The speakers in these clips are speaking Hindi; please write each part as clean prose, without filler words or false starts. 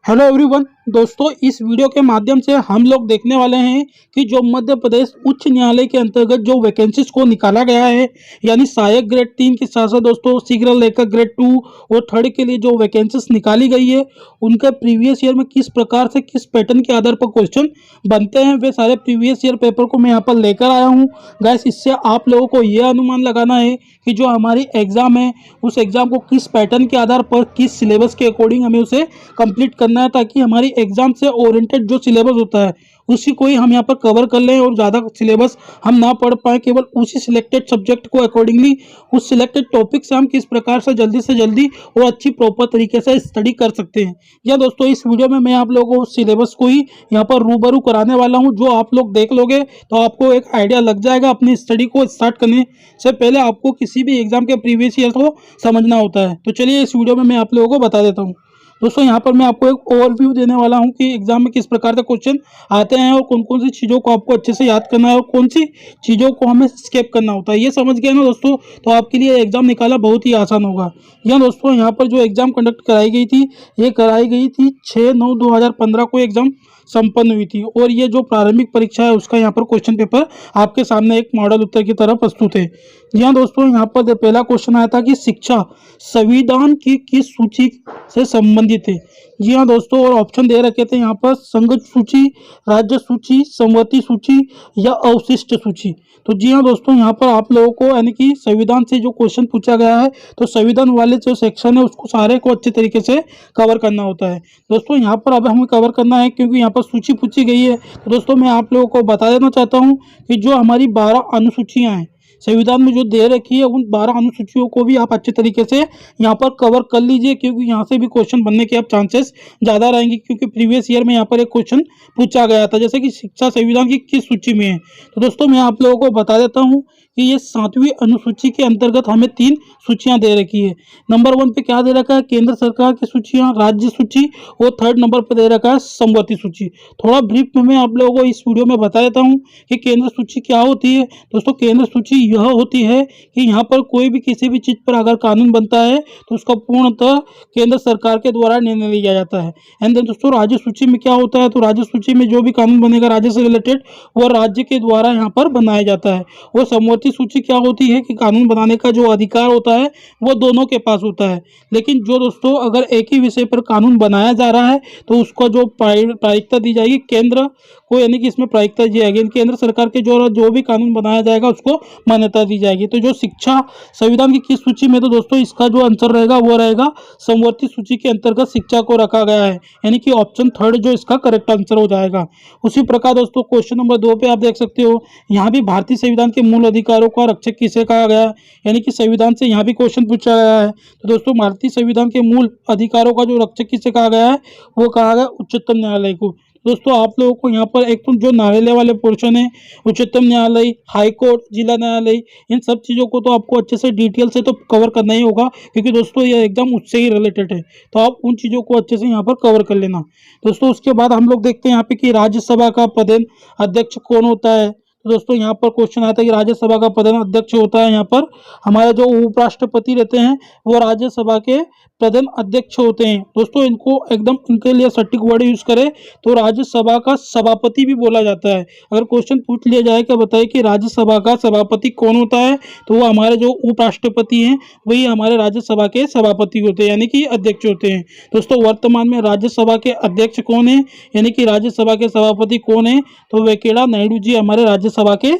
हेलो एवरीवन दोस्तों, इस वीडियो के माध्यम से हम लोग देखने वाले हैं कि जो मध्य प्रदेश उच्च न्यायालय के अंतर्गत जो वैकेंसीज को निकाला गया है, यानी सहायक ग्रेड 3 के साथ साथ दोस्तों शीघ्र लेखक ग्रेड 2 और थर्ड के लिए जो वैकेंसीज निकाली गई है, उनके प्रीवियस ईयर में किस प्रकार से किस पैटर्न के आधार पर क्वेश्चन बनते हैं, वे सारे प्रीवियस ईयर पेपर को मैं यहाँ पर लेकर आया हूँ। गैस, इससे आप लोगों को यह अनुमान लगाना है कि जो हमारी एग्ज़ाम है उस एग्ज़ाम को किस पैटर्न के आधार पर किस सिलेबस के अकॉर्डिंग हमें उसे कंप्लीट करना है, ताकि हमारी एग्जाम से ओरिएंटेड जो सिलेबस होता है उसी को ही हम यहाँ पर कवर कर लें और ज़्यादा सिलेबस हम ना पढ़ पाए, केवल उसी सिलेक्टेड सब्जेक्ट को अकॉर्डिंगली उस सिलेक्टेड टॉपिक से हम किस प्रकार से जल्दी और अच्छी प्रॉपर तरीके से स्टडी कर सकते हैं। या दोस्तों, इस वीडियो में मैं आप लोगों को सिलेबस को ही यहाँ पर रूबरू कराने वाला हूँ। जो आप लोग देख लोगे तो आपको एक आइडिया लग जाएगा। अपनी स्टडी को स्टार्ट करने से पहले आपको किसी भी एग्जाम के प्रीवियस ईयर को समझना होता है। तो चलिए इस वीडियो में मैं आप लोगों को बता देता हूँ। दोस्तों, यहाँ पर मैं आपको एक ओवरव्यू देने वाला हूँ कि एग्जाम में किस प्रकार के क्वेश्चन आते हैं और कौन कौन सी चीज़ों को आपको अच्छे से याद करना है और कौन सी चीज़ों को हमें स्किप करना होता है। ये समझ गए ना दोस्तों, तो आपके लिए एग्जाम निकालना बहुत ही आसान होगा। या दोस्तों, यहाँ पर जो एग्जाम कंडक्ट कराई गई थी, ये कराई गई थी 6/9/2015 को एग्जाम संपन्न हुई थी। और ये जो प्रारंभिक परीक्षा है उसका यहाँ पर क्वेश्चन पेपर आपके सामने एक मॉडल उत्तर की तरह प्रस्तुत है। यहाँ दोस्तों, यहाँ पर पहला क्वेश्चन आया था कि शिक्षा संविधान की किस सूची से संबंधित है। जी हाँ दोस्तों, और ऑप्शन दे रखे थे यहाँ पर संघ सूची, राज्य सूची, समवर्ती सूची या अवशिष्ट सूची। तो जी हाँ दोस्तों, यहाँ पर आप लोगों को यानी कि संविधान से जो क्वेश्चन पूछा गया है, तो संविधान वाले जो सेक्शन है उसको सारे को अच्छे तरीके से कवर करना होता है। दोस्तों, यहाँ पर अब हमें कवर करना है क्योंकि यहाँ पर सूची पूछी गई है। तो दोस्तों, मैं आप लोगों को बता देना चाहता हूँ कि जो हमारी 12 अनुसूचियाँ हैं संविधान में जो दे रखी है, उन 12 अनुसूचियों को भी आप अच्छे तरीके से यहाँ पर कवर कर लीजिए, क्योंकि यहाँ से भी क्वेश्चन बनने के अब चांसेस ज़्यादा रहेंगे। क्योंकि प्रीवियस ईयर में यहाँ पर एक क्वेश्चन पूछा गया था, जैसे कि शिक्षा संविधान की किस सूची में है। तो दोस्तों, मैं आप लोगों को बता देता हूँ कि ये 7वीं अनुसूची के अंतर्गत हमें 3 सूचियाँ दे रखी है। नंबर 1 पे क्या दे रखा है, केंद्र सरकार की सूचियाँ, राज्य सूची, और थर्ड नंबर पर दे रखा है समवर्ती सूची। थोड़ा ब्रीफ में मैं आप लोगों को इस वीडियो में बता देता हूँ कि केंद्र सूची क्या होती है। दोस्तों, केंद्र सूची यह होती है कि यहाँ पर कोई भी किसी भी चीज़ पर अगर कानून बनता है तो उसका पूर्णतः केंद्र सरकार के द्वारा निर्णय लिया जाता है। एंड देन दोस्तों, राज्य सूची में क्या होता है, तो राज्य सूची में जो भी कानून बनेगा राज्य से रिलेटेड, वो राज्य के द्वारा यहाँ पर बनाया जाता है। और समवर्ती सूची क्या होती है कि कानून बनाने का जो अधिकार होता है वो दोनों के पास होता है। लेकिन जो दोस्तों, अगर एक ही विषय पर कानून बनाया जा रहा है तो उसको जो प्रायिकता दी जाएगी केंद्र को, यानी कि इसमें प्रायिकता दी जाएगी। केंद्र सरकार के जो भी कानून बनाया जाएगा उसको मान्यता दी जाएगी। तो जो शिक्षा संविधान की किस सूची में, तो दोस्तों इसका जो आंसर रहेगा वो रहेगा समवर्ती सूची के अंतर्गत शिक्षा को रखा गया है, यानी कि ऑप्शन थर्ड जो इसका करेक्ट आंसर हो जाएगा। उसी प्रकार दोस्तों, क्वेश्चन नंबर 2 पे आप देख सकते हो, यहाँ भी भारतीय संविधान के मूल अधिकारों का रक्षक किसे कहा गया है, यानी कि संविधान से यहाँ भी क्वेश्चन पूछा गया है। तो दोस्तों, भारतीय संविधान के मूल अधिकारों का जो रक्षक किसे कहा गया है, वो कहा गया उच्चतम न्यायालय को। दोस्तों, आप लोगों को यहाँ पर एक तो जो न्यायालय वाले पोर्शन है, उच्चतम न्यायालय, हाई कोर्ट, जिला न्यायालय, इन सब चीज़ों को तो आपको अच्छे से डिटेल से तो कवर करना ही होगा, क्योंकि दोस्तों ये एकदम उससे ही रिलेटेड है। तो आप उन चीज़ों को अच्छे से यहाँ पर कवर कर लेना। दोस्तों, उसके बाद हम लोग देखते हैं यहाँ पे कि राज्यसभा का प्रधान अध्यक्ष कौन होता है। तो दोस्तों, यहाँ पर क्वेश्चन आता है कि राज्यसभा का प्रधान अध्यक्ष होता है, यहाँ पर हमारे जो उपराष्ट्रपति रहते हैं वो राज्यसभा के प्रधान अध्यक्ष होते हैं। दोस्तों, इनको एकदम इनके लिए सटीक वर्ड यूज करें तो राज्यसभा का सभापति भी बोला जाता है। अगर क्वेश्चन पूछ लिया जाए कि बताइए कि राज्यसभा का सभापति कौन होता है, तो वो हमारे जो उपराष्ट्रपति हैं वही हमारे राज्यसभा के सभापति होते हैं, यानी कि अध्यक्ष होते हैं। दोस्तों, वर्तमान में राज्यसभा के अध्यक्ष कौन है, यानी कि राज्यसभा के सभापति कौन है, तो वेंकैया नायडू जी हमारे राज्यसभा के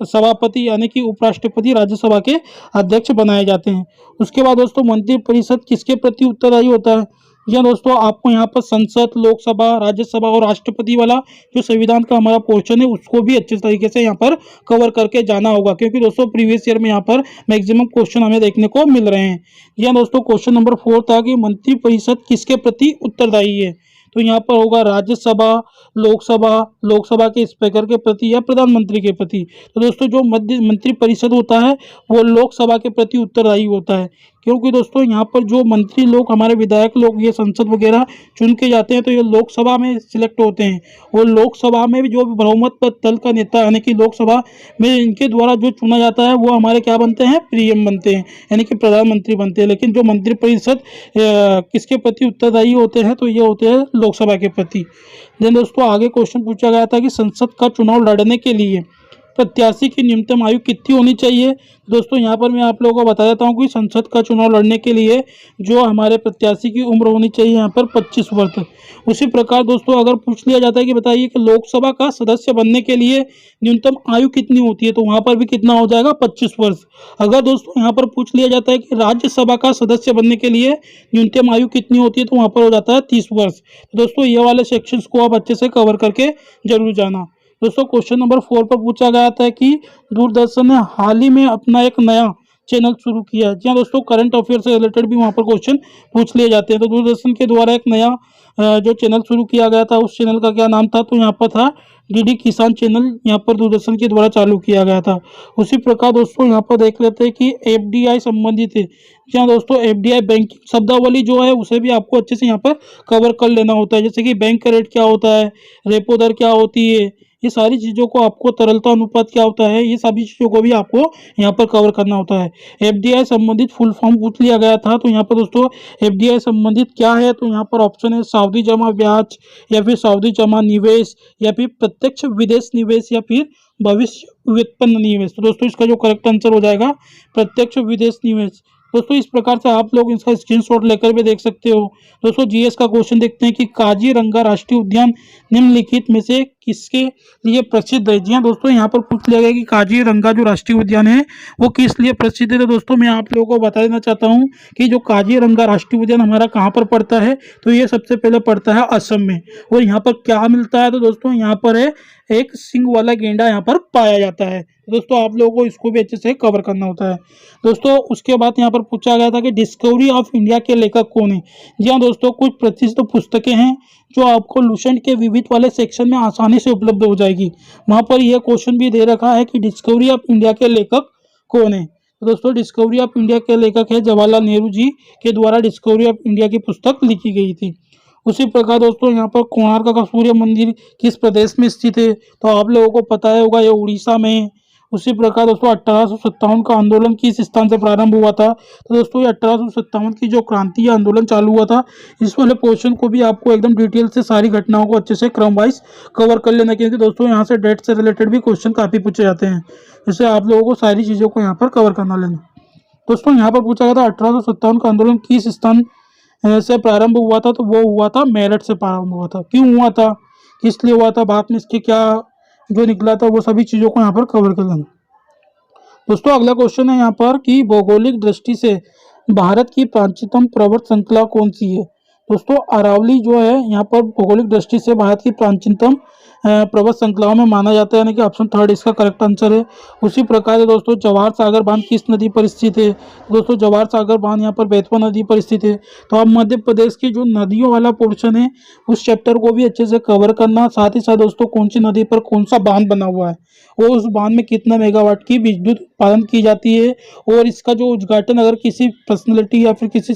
सभापति यानी कि उपराष्ट्रपति राज्यसभा के अध्यक्ष बनाए जाते हैं। उसके बाद दोस्तों, मंत्रिपरिषद किसके प्रति उत्तरदायी होता है। या दोस्तों, आपको यहाँ पर संसद, लोकसभा, राज्यसभा और राष्ट्रपति वाला जो संविधान का हमारा पोर्शन है उसको भी अच्छे तरीके से यहाँ पर कवर करके जाना होगा, क्योंकि दोस्तों प्रीवियस ईयर में यहाँ पर मैक्सिमम क्वेश्चन हमें देखने को मिल रहे हैं। या दोस्तों, क्वेश्चन नंबर 4 था कि मंत्रिपरिषद किसके प्रति उत्तरदायी है। तो यहाँ पर होगा राज्यसभा, लोकसभा के स्पीकर के प्रति या प्रधानमंत्री के प्रति। तो दोस्तों, जो मंत्रिपरिषद होता है वो लोकसभा के प्रति उत्तरदायी होता है। क्योंकि दोस्तों यहाँ पर जो मंत्री लोग, हमारे विधायक लोग, ये संसद वगैरह चुन के जाते हैं तो ये लोकसभा में सिलेक्ट होते हैं, और लोकसभा में भी जो भी बहुमत पर दल का नेता यानी कि लोकसभा में इनके द्वारा जो चुना जाता है वो हमारे क्या बनते हैं, पीएम बनते हैं, यानी कि प्रधानमंत्री बनते हैं। लेकिन जो मंत्रिपरिषद किसके प्रति उत्तरदायी होते हैं, तो ये होते हैं लोकसभा के प्रति। देन दोस्तों आगे क्वेश्चन पूछा गया था कि संसद का चुनाव लड़ने के लिए प्रत्याशी की न्यूनतम आयु कितनी होनी चाहिए। दोस्तों यहाँ पर मैं आप लोगों को बता देता हूँ कि संसद का चुनाव लड़ने के लिए जो हमारे प्रत्याशी की उम्र होनी चाहिए यहाँ पर 25 वर्ष। उसी प्रकार दोस्तों अगर पूछ लिया जाता है कि बताइए कि लोकसभा का सदस्य बनने के लिए न्यूनतम आयु कितनी होती है, तो वहाँ पर भी कितना हो जाएगा, 25 वर्ष। अगर दोस्तों यहाँ पर पूछ लिया जाता है कि राज्यसभा का सदस्य बनने के लिए न्यूनतम आयु कितनी होती है, तो वहाँ पर हो जाता है 30 वर्ष। तो दोस्तों ये वाले सेक्शंस को आप अच्छे से कवर करके जरूर जाना। दोस्तों क्वेश्चन नंबर 4 पर पूछा गया था कि दूरदर्शन ने हाल ही में अपना एक नया चैनल शुरू किया है। जी हाँ दोस्तों, करंट अफेयर से रिलेटेड भी वहाँ पर क्वेश्चन पूछ लिए जाते हैं। तो दूरदर्शन के द्वारा एक नया जो चैनल शुरू किया गया था, उस चैनल का क्या नाम था, तो यहाँ पर था डीडी किसान चैनल, यहाँ पर दूरदर्शन के द्वारा चालू किया गया था। उसी प्रकार दोस्तों यहाँ पर देख लेते हैं कि एफडीआई संबंधित है। जी हाँ दोस्तों, एफडीआई बैंकिंग शब्दावली जो है उसे भी आपको अच्छे से यहाँ पर कवर कर लेना होता है, जैसे कि बैंक का रेट क्या होता है, रेपो दर क्या होती है, ये सारी चीज़ों को आपको, तरलता अनुपात क्या होता है, ये सभी चीज़ों को भी आपको यहाँ पर कवर करना होता है। एफडीआई संबंधित फुल फॉर्म पूछ लिया गया था, तो यहाँ पर दोस्तों एफडीआई संबंधित क्या है, तो यहाँ पर ऑप्शन है सावधि जमा ब्याज, या फिर सावधि जमा निवेश, या फिर प्रत्यक्ष विदेश निवेश, या फिर भविष्य व्युत्पन्न निवेश। तो दोस्तों इसका जो करेक्ट आंसर हो जाएगा प्रत्यक्ष विदेश निवेश। दोस्तों इस प्रकार से आप लोग इसका स्क्रीनशॉट लेकर भी देख सकते हो। दोस्तों जीएस का क्वेश्चन देखते हैं कि काजीरंगा राष्ट्रीय उद्यान निम्नलिखित में से किसके लिए प्रसिद्ध है। जी हाँ दोस्तों, यहाँ पर पूछ लिया गया कि काजीरंगा जो राष्ट्रीय उद्यान है वो किस लिए प्रसिद्ध है। तो दोस्तों मैं आप लोगों को बता देना चाहता हूँ कि जो काजीरंगा राष्ट्रीय उद्यान हमारा कहाँ पर पड़ता है, तो ये सबसे पहले पड़ता है असम में। और यहाँ पर क्या मिलता है, तो दोस्तों यहाँ पर है एक सींग वाला गेंडा यहाँ पर पाया जाता है। दोस्तों आप लोगों को इसको भी अच्छे से कवर करना होता है। दोस्तों उसके बाद यहाँ पर पूछा गया था कि डिस्कवरी ऑफ इंडिया के लेखक कौन है। जी हाँ दोस्तों, कुछ प्रतिष्ठित पुस्तकें हैं जो आपको लुसेंट के विविध वाले सेक्शन में आसानी से उपलब्ध हो जाएगी। वहाँ पर यह क्वेश्चन भी दे रखा है कि डिस्कवरी ऑफ इंडिया के लेखक कौन है। तो दोस्तों डिस्कवरी ऑफ इंडिया के लेखक है जवाहरलाल नेहरू जी के द्वारा डिस्कवरी ऑफ इंडिया की पुस्तक लिखी गई थी। उसी प्रकार दोस्तों यहाँ पर कोणार्क का सूर्य मंदिर किस प्रदेश में स्थित है, तो आप लोगों को पता होगा ये उड़ीसा में है। उसी प्रकार दोस्तों 1857 का आंदोलन किस स्थान से प्रारंभ हुआ था, तो दोस्तों ये 1857 की जो क्रांति या आंदोलन चालू हुआ था, इस वाले पोर्शन को भी आपको एकदम डिटेल से सारी घटनाओं को अच्छे से क्रम वाइज कवर कर लेना, क्योंकि दोस्तों यहाँ से डेट से रिलेटेड भी क्वेश्चन काफ़ी पूछे जाते हैं, जिससे आप लोगों को सारी चीज़ों को यहाँ पर कवर करना लेना। दोस्तों यहाँ पर पूछा गया था 1857 का आंदोलन किस स्थान से प्रारंभ हुआ था, तो वो हुआ था मेरठ से प्रारंभ हुआ था। क्यों हुआ था, किस लिए हुआ था, बाद में इसके क्या जो निकला था, वो सभी चीज़ों को यहाँ पर कवर कर लेना। दोस्तों अगला क्वेश्चन है यहाँ पर कि भौगोलिक दृष्टि से भारत की प्राचीनतम पर्वत श्रृंखला कौन सी है। दोस्तों अरावली जो है यहाँ पर भौगोलिक दृष्टि से भारत की प्राचीनतम पर्वत श्रृंखलाओं में माना जाता है, यानी कि ऑप्शन 3 इसका करेक्ट आंसर है। उसी प्रकार से दोस्तों जवाहर सागर बांध किस नदी पर स्थित है। दोस्तों जवाहर सागर बांध यहाँ पर बेतवा नदी पर स्थित है। तो आप मध्य प्रदेश की जो नदियों वाला पोर्शन है उस चैप्टर को भी अच्छे से कवर करना। साथ ही साथ दोस्तों कौन सी नदी पर कौन सा बांध बना हुआ है और उस बांध में कितना मेगावाट की विद्युत उत्पादन की जाती है, और इसका जो उद्घाटन अगर किसी पर्सनैलिटी या फिर किसी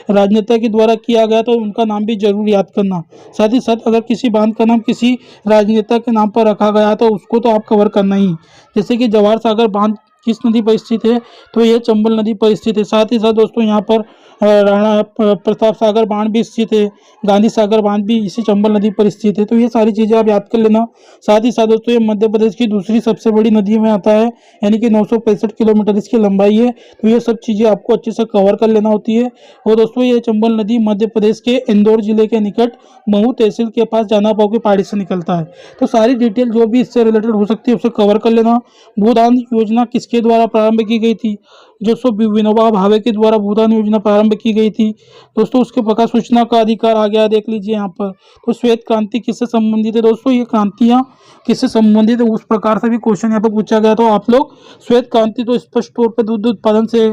राजनेता के द्वारा किया गया तो उनका नाम भी जरूर याद करना। साथ ही साथ अगर किसी बांध का नाम किसी राजनेता के नाम पर रखा गया तो उसको तो आप कवर करना ही। जैसे कि जवाहर सागर बांध किस नदी पर स्थित है, तो ये चंबल नदी पर स्थित है। साथ ही साथ दोस्तों यहाँ पर राणा प्रताप सागर बांध भी स्थित है, गांधी सागर बांध भी इसी चंबल नदी पर स्थित है। तो ये सारी चीज़ें आप याद कर लेना। साथ ही साथ दोस्तों ये मध्य प्रदेश की दूसरी सबसे बड़ी नदी में आता है, यानी कि 965 किलोमीटर इसकी लंबाई है। तो ये सब चीज़ें आपको अच्छे से कवर कर लेना होती है। और दोस्तों ये चंबल नदी मध्य प्रदेश के इंदौर जिले के निकट महू तहसील के पास जानापाव की पहाड़ी से निकलता है। तो सारी डिटेल जो भी इससे रिलेटेड हो सकती है उसे कवर कर लेना। भूदान योजना किसके द्वारा प्रारंभ की गई थी, जो विनोबा भावे के द्वारा भूदान योजना प्रारंभ की गई थी। दोस्तों उसके प्रकार सूचना का अधिकार आ गया, देख लीजिए यहाँ पर। तो श्वेत क्रांति किससे संबंधित है, दोस्तों ये क्रांतियाँ किससे संबंधित है उस प्रकार से भी क्वेश्चन यहाँ पर पूछा गया। तो आप लोग श्वेत क्रांति तो स्पष्ट तौर पर दूध उत्पादन से,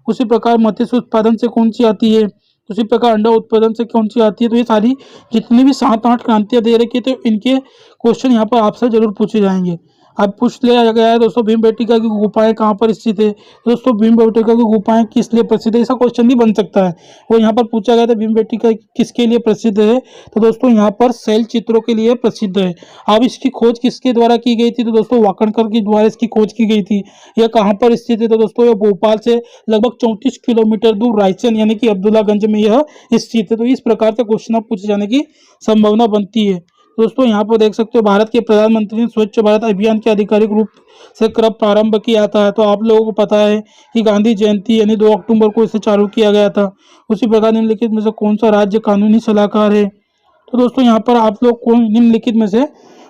उसी प्रकार मत्स्य उत्पादन से कौन सी आती है, उसी प्रकार अंडा उत्पादन से कौन सी आती है। तो ये सारी जितनी भी 7-8 क्रांतियाँ दे रखी है तो इनके क्वेश्चन यहाँ पर आपसे जरूर पूछे जाएंगे। अब पूछ लिया गया है दोस्तों भीमबेटका की गुफाएं कहाँ पर स्थित है। तो दोस्तों भीमबेटका की गुफाएं किस लिए प्रसिद्ध है, ऐसा क्वेश्चन भी बन सकता है। वो यहाँ पर पूछा गया था भीमबेटका किसके लिए प्रसिद्ध है, तो दोस्तों यहाँ पर शैल चित्रों के लिए प्रसिद्ध है। अब इसकी खोज किसके द्वारा की गई थी, तो दोस्तों वाकणकर के द्वारा इसकी खोज की गई थी। यह कहाँ पर स्थित है, तो दोस्तों यह भोपाल से लगभग 34 किलोमीटर दूर रायसेन यानी कि अब्दुल्लागंज में यह स्थित है। तो इस प्रकार से क्वेश्चन पूछे जाने की संभावना बनती है। दोस्तों यहाँ पर देख सकते हो भारत के प्रधानमंत्री ने स्वच्छ भारत अभियान के आधिकारिक रूप से कब प्रारंभ किया था। तो आप लोगों को पता है कि गांधी जयंती यानी 2 अक्टूबर को इसे चालू किया गया था। उसी प्रकार निम्नलिखित में से कौन सा राज्य कानूनी सलाहकार है, तो दोस्तों यहाँ पर आप लोग कौन निम्नलिखित में से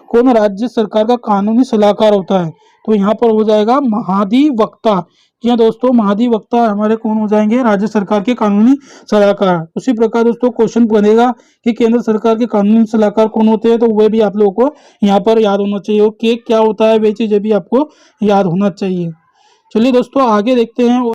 कौन राज्य सरकार का कानूनी सलाहकार होता है, तो यहाँ पर हो जाएगा महाधिवक्ता। जी हाँ दोस्तों, महाधिवक्ता हमारे कौन हो जाएंगे, राज्य सरकार के कानूनी सलाहकार। उसी प्रकार दोस्तों क्वेश्चन बनेगा कि केंद्र सरकार के कानूनी सलाहकार कौन होते हैं, तो वह भी आप लोगों को यहाँ पर याद होना चाहिए। और क्या होता है वे चीज़ें भी आपको याद होना चाहिए। चलिए दोस्तों आगे देखते हैं।